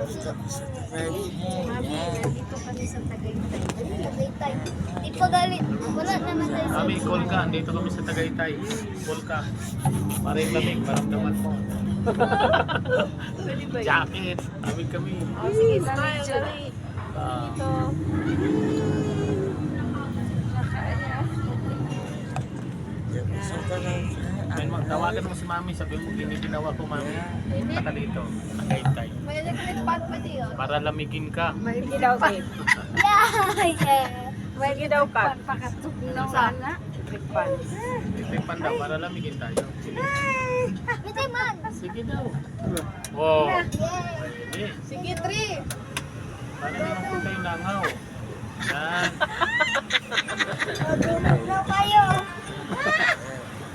Mami, nandito kami sa Tagaytay. Tagaytay. Di pa galit. Wala naman tayo sa Kami, call ka. Dito kami sa Tagaytay. Call ka. Para yung lamig, maramdaman mo. Pwede ba yun? Jacket. Lamig kami. Oh, sige, smile. Dali. Ah, Ito. ayun, tawagan mo si Mami. Sabi mo, giniginawa ko, Mami. Taka dito. Tagaytay. may naglit pa diyo. Para lamigin ka. May gidaw ka. Yeah. May gidaw ka. Pakatok na sana. Tikpan. Titikpan daw para lamigin tayo. Sige. Mitte man. Sige daw. Wow. Yay. Pwede. Sige, 3. Para naman po kayo nangaw. Yan. Ano kayo?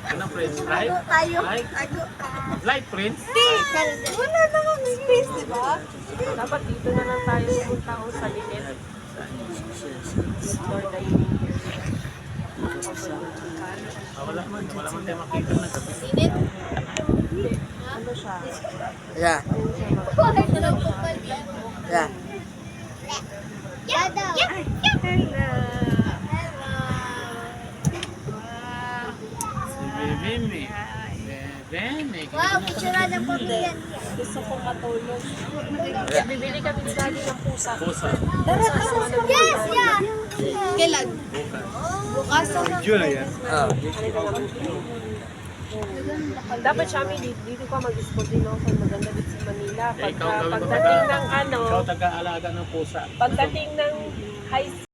Ano, Prince? Light? Tayo. Light? Light, Prince? Wala naman space, di ba? Dapat dito na lang tayo pumunta o sa liit. Explore the universe. Wala man tayo makita ng gabi. Init. Ano siya? Yeah. Yeah. Yeah, daw. Hello. Si Bebeme. Bebeme. Wow, picture na po yan. Gusto kong matulog. Bibili kami ni Daddy ng pusa. Pusa. Yes, yeah. Kailan? Bukas. Bukas na. Oh. Dapat siya dito ka mag-sport din ako sa maganda dito sa Manila. Eh, ikaw gawin mo Pagdating ng Ikaw taga-alaga ng pusa. pagdating ng high